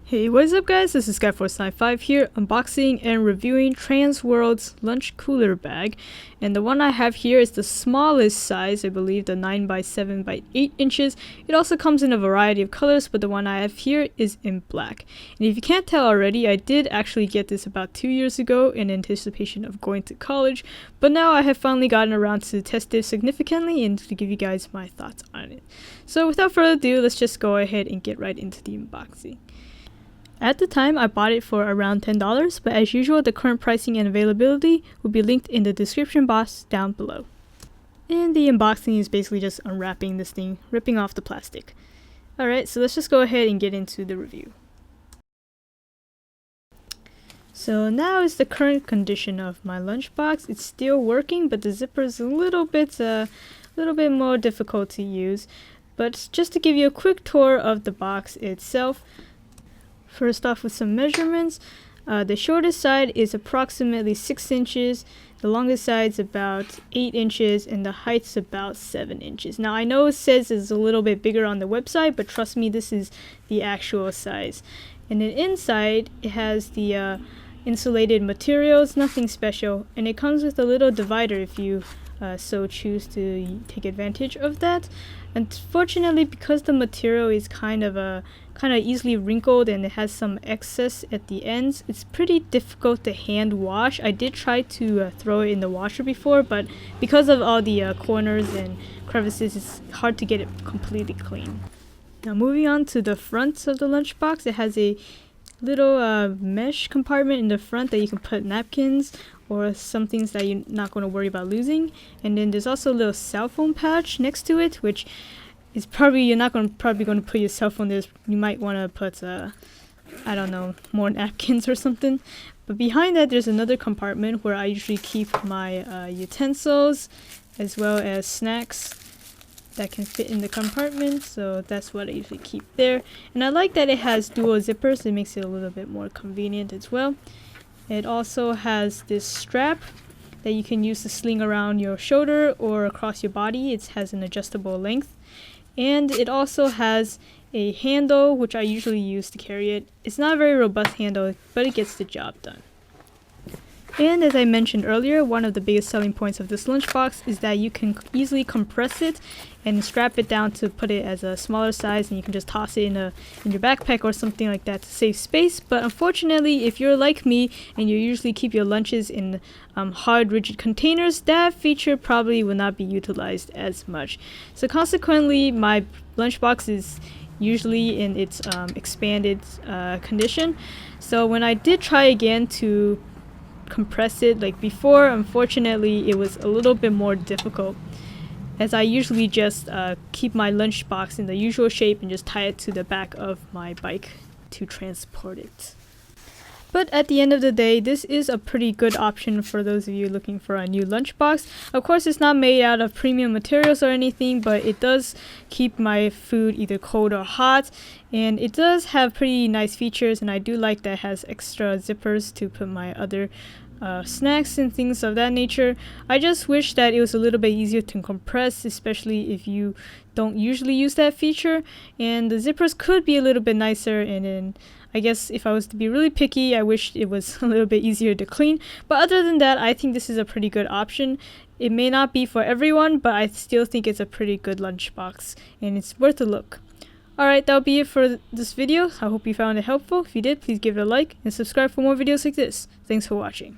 Hey, what is up guys? This is Skyforce95 here, unboxing and reviewing Transworld's lunch cooler bag. And the one I have here is the smallest size, I believe, the 9x7 by 8 inches. It also comes in a variety of colors, but the one I have here is in black. And if you can't tell already, I did actually get this about 2 years ago in anticipation of going to college. But now I have finally gotten around to test it significantly and to give you guys my thoughts on it. So without further ado, let's just go ahead and get right into the unboxing. At the time, I bought it for around $10, but as usual, the current pricing and availability will be linked in the description box down below. And the unboxing is basically just unwrapping this thing, ripping off the plastic. Alright, so let's just go ahead and get into the review. So now is the current condition of my lunchbox. It's still working, but the zipper is a little bit more difficult to use. But just to give you a quick tour of the box itself, first off with some measurements, the shortest side is approximately 6 inches, the longest side is about 8 inches, and the height's about 7 inches. Now I know it says it's a little bit bigger on the website, but trust me, this is the actual size. And then inside, it has the insulated materials, nothing special, and it comes with a little divider if you so choose to take advantage of that. Unfortunately, because the material is kind of easily wrinkled and it has some excess at the ends, it's pretty difficult to hand wash. I did try to throw it in the washer before, but because of all the corners and crevices, it's hard to get it completely clean. Now moving on to the front of the lunchbox, it has a little mesh compartment in the front that you can put napkins or some things that you're not going to worry about losing. And then there's also a little cell phone pouch next to it, which is probably, you're not going to put your cell phone there. You might want to put I don't know, more napkins or something. But behind that there's another compartment where I usually keep my utensils as well as snacks that can fit in the compartment, so that's what I usually keep there. And I like that it has dual zippers. It makes it a little bit more convenient as well. It also has this strap that you can use to sling around your shoulder or across your body. It has an adjustable length. And it also has a handle, which I usually use to carry it. It's not a very robust handle, but it gets the job done. And as I mentioned earlier, one of the biggest selling points of this lunchbox is that you can easily compress it and strap it down to put it as a smaller size, and you can just toss it in your backpack or something like that to save space. But unfortunately, if you're like me and you usually keep your lunches in hard, rigid containers, that feature probably will not be utilized as much. So consequently, my lunchbox is usually in its expanded condition. So when I did try again to compress it like before, unfortunately it was a little bit more difficult, as I usually just keep my lunchbox in the usual shape and just tie it to the back of my bike to transport it. But at the end of the day, this is a pretty good option for those of you looking for a new lunchbox. Of course, it's not made out of premium materials or anything, but it does keep my food either cold or hot, and it does have pretty nice features, and I do like that it has extra zippers to put my other snacks and things of that nature. I just wish that it was a little bit easier to compress, especially if you don't usually use that feature, and the zippers could be a little bit nicer. And then I guess if I was to be really picky, I wish it was a little bit easier to clean. But other than that, I think this is a pretty good option. It may not be for everyone, but I still think it's a pretty good lunchbox and it's worth a look. Alright, that'll be it for this video. I hope you found it helpful. If you did, please give it a like and subscribe for more videos like this. Thanks for watching.